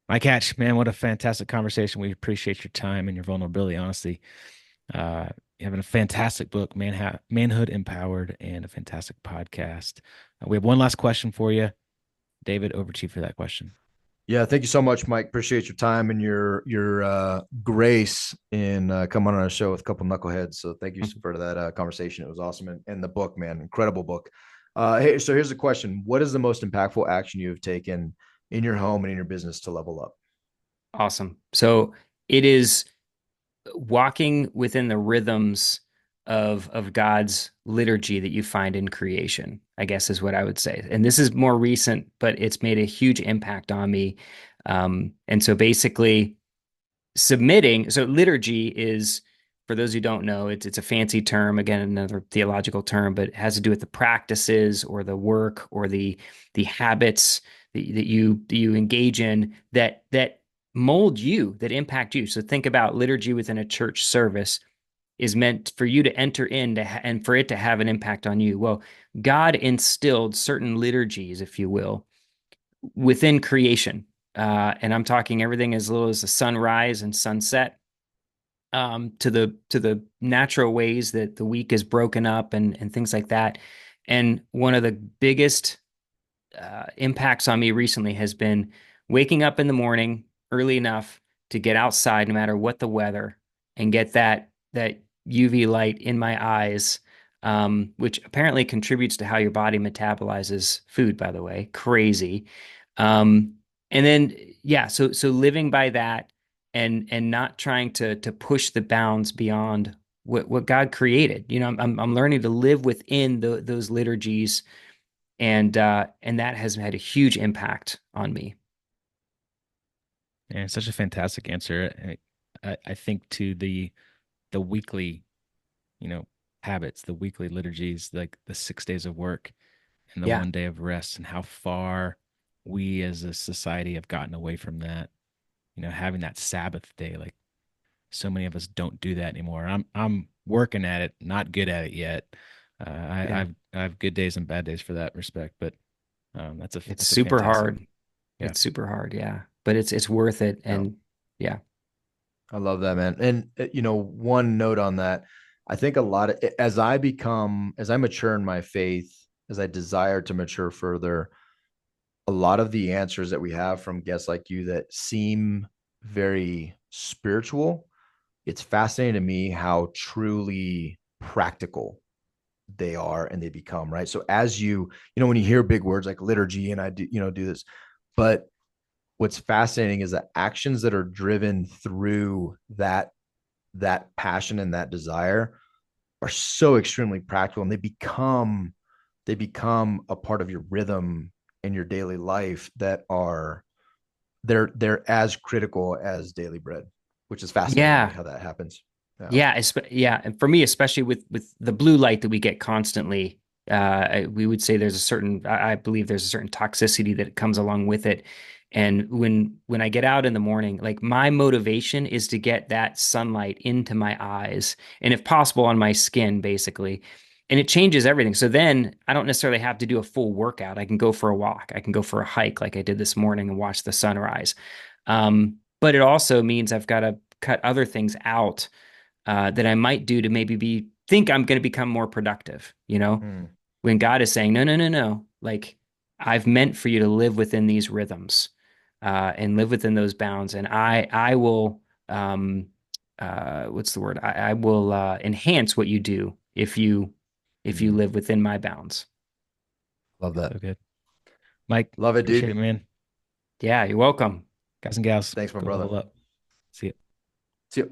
My catch, man, what a fantastic conversation. We appreciate your time and your vulnerability, honestly. You're having a fantastic book, Manhood Empowered, and a fantastic podcast. We have one last question for you. David, over to you for that question. Yeah, thank you so much, Mike. Appreciate your time and your grace in coming on our show with a couple knuckleheads. So thank you for that conversation. It was awesome, and the book, man, incredible book. Hey, so here's the question: what is the most impactful action you have taken in your home and in your business to level up? Awesome. So it is walking within the rhythms of God's liturgy that you find in creation, I guess is what I would say. And this is more recent, but it's made a huge impact on me. And so basically submitting, so liturgy is, for those who don't know, it's a fancy term, again, another theological term, but it has to do with the practices or the work or the habits that you engage in that mold you, that impact you. So think about liturgy within a church service is meant for you to enter in and for it to have an impact on you. Well, God instilled certain liturgies, if you will, within creation. And I'm talking everything as little as the sunrise and sunset, to the natural ways that the week is broken up and things like that. And one of the biggest impacts on me recently has been waking up in the morning early enough to get outside no matter what the weather and get that UV light in my eyes, which apparently contributes to how your body metabolizes food, by the way. Crazy. And then yeah, so living by that and not trying to push the bounds beyond what God created. I'm learning to live within those liturgies, and that has had a huge impact on me. And such a fantastic answer. I think to the weekly, you know, habits, the weekly liturgies, like the 6 days of work and the Yeah, one day of rest, and how far we as a society have gotten away from that. Having that Sabbath day, like so many of us don't do that anymore. I'm working at it, not good at it yet. yeah. I have good days and bad days for that respect, but It's that's a super fantastic. hard. Yeah. It's super hard, yeah. But it's worth it. Yeah, And yeah. I love that, man. And one note on that, I think a lot of as I mature in my faith, as I desire to mature further, a lot of the answers that we have from guests like you that seem very spiritual, it's fascinating to me how truly practical they are and they become, right? So as when you hear big words like liturgy and I do this, but what's fascinating is that actions that are driven through that passion and that desire are so extremely practical, and they become a part of your rhythm in your daily life that are they're as critical as daily bread, which is fascinating to me Yeah. how that happens. Yeah. Yeah, and for me, especially with the blue light that we get constantly, we would say there's a certain, I believe there's a certain toxicity that comes along with it. And when I get out in the morning, like my motivation is to get that sunlight into my eyes, and if possible on my skin, basically. And it changes everything. So then I don't necessarily have to do a full workout. I can go for a walk. I can go for a hike like I did this morning and watch the sunrise. But it also means I've got to cut other things out that I might do to maybe think I'm going to become more productive, Mm. when God is saying, no, no, no, no. Like I've meant for you to live within these rhythms, and live within those bounds. And I will, what's the word? I will, enhance what you do if you Mm. live within my bounds. Love that. So good. Mike, Love it, appreciate it, dude. man. Yeah, you're welcome. Guys and gals, Thanks, my go brother. level up. See ya. See you.